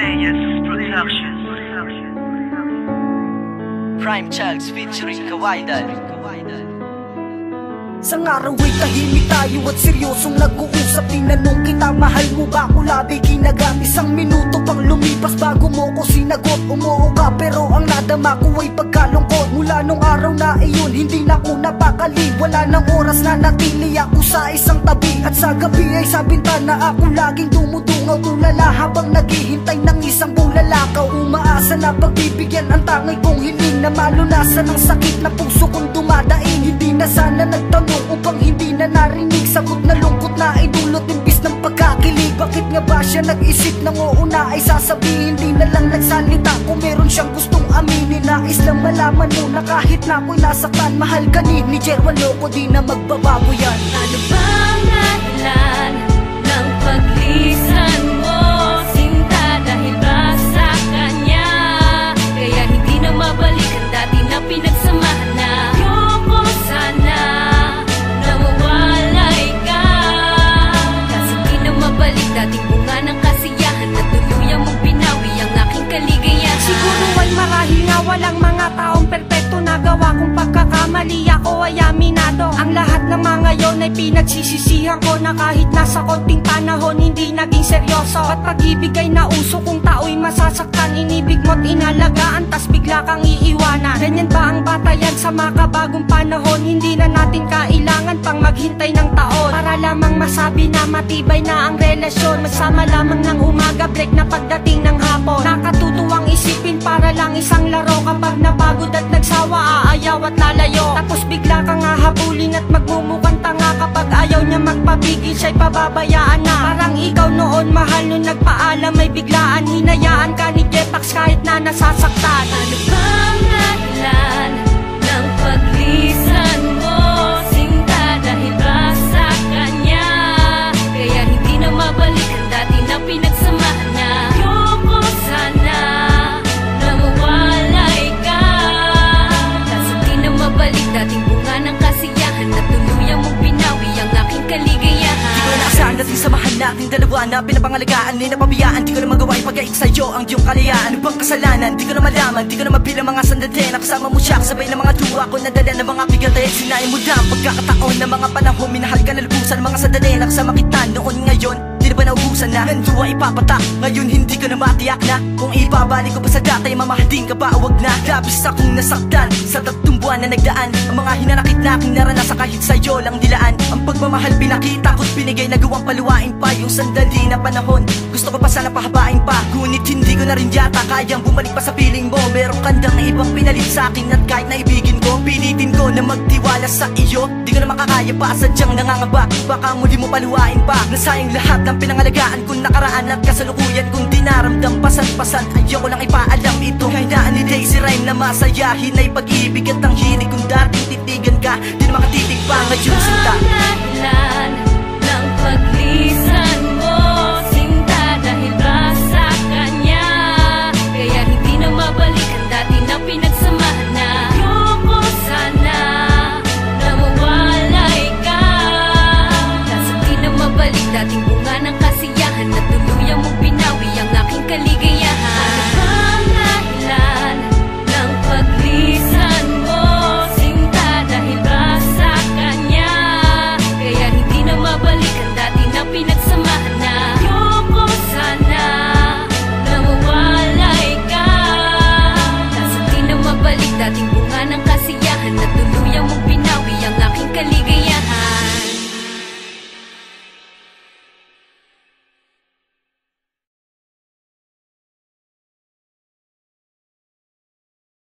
Players Production. Prime Chugs featuring Kawaidal. Sang araw ay tahimik tayo at seryosong nag-uusap. Tinanong kita, mahal mo ba ako? Labi kinagat, isang minuto pang lumipas bago mo ko sinagot. Umuo ka pero ang nadama ko ay pagkalungkot. Mula nung araw na iyon, hindi na ko napakali. Wala nang oras na natili ako sa isang tabi. At sa gabi ay sa bintana ako laging dumudungaw. Tulala habang naghihintay ng isang bulalakaw. Umaasa na pagbibigyan ang tangay kong hiling. Na malunasan ang sakit na puso kong dumadaing. Hindi na sana nagtanong upang hindi na narinig. Sagot na lungkot na idulot imbis ng pagkakilig. Bakit nga ba siya nag-isip ng oo na ay sasabihin? Di na lang nagsalita kung meron siyang gustong aminin. Nais lang malaman mo na kahit na ako'y nasaktan, mahal ka ni Jerwan Loco, di na magbabago yan. Ano bang dahilan ng paglisan mo, sinta, dahil ba sa kanya? Kaya hindi na mabalik ang dati na pinagsamahan na. Ayoko sana na mawalay ka, kasi di na mabalik dating bunga ng kasiyahan na tuluyang mong binawi ang aking kaligayahan. Siguro ay marahil nga walang mga taong perpekto na gawa kung pagkakamali ako ay aminado. Ang lahat ng mga yon ay pinagsisisihan ko na kahit nasa konting panahon hindi naging seryoso. At pag-ibig ay nauso kung tao'y masasaktan, inibig mo't inalagaan tas bigla kang iiwanan. Ganyan ba ang batayan sa makabagong panahon? Hindi na natin kailangan pang maghintay ng taon para lamang masabi na matibay na ang relasyon. Masama lamang ng umaga, break na pagdating ng hapon. Nakatutuwang isipin para lang isang laro. Kapag napagod at nagsawa, aayaw at lalayo. Tapos bigla kang hahabulin at magmumukhang tanga. Kapag ayaw niya magpapigil, siya'y pababayaan na. Parang ikaw noon, mahal, nung nagpaalam ay biglaan. Hinayaan ka ni Jetax kahit na nasasaktan. Ano bang dahilan ng paglisan mo, sinta, dahil ba sa kanya? Kaya hindi na mabalik ang dati na pinagsamahan na. Ayoko sana na mawalay ka, kasi di na mabalik dating bunga ng kasiyahan na tuluyang mong binawi ang aking kaligayahan. Di ko na naasahan natin samahan natin dalawa na pinapangalagaan, ni napabiyaan. Di ko na magawa ipagaik sa'yo ang iyong kalayaan. Ano bang kasalanan? Di ko na malaman, di ko na mabilang mga sandali na kasama mo siya. Kasabay ng mga tuwa ko nadala ng mga bigate. Sinain mo lang pagkakataon ng mga panahon. Minahal ka na lubusan, mga sandali na kasama kita noon. Ngayon di na ba naubusan na? Ng luwa ipapatak, ngayon hindi ko na matiyak na kung ibabalik ko pa sa dati, mamahal din ka ba o wag na? Labis akong nasaktan sa 3 buwan na nagdaan. Ang mga hinanakit na aking naranasan kahit sa'yo lang dilaan. Ang pagmamahal pinakita ko't binigay, nagawang paluwain pa yung sandali na panahon. Gusto ko pa sana pahabain pa, ngunit hindi ko na rin yata kayang bumalik pa sa piling mo. Meron kandang na ibang pinalit sa akin at kahit naibigin ko, pilitin ko na magtiwala sa iyo. Di ko na makakaya pa, sadyang nangangaba, baka muli mo paluwain pa. Nasayang lahat ng pinangalagaan kong nakaraan at kasalukuyan kong dinaramdam pasan-pasan. Ayoko lang ipaalam ito, kahinaan ni Daisy Rhyme na masayahin ay pag-ibig at ang hilig kong dating titigan ka. Di na makatitig pa ngayon sinta. Ano bang dahilan ng paglisan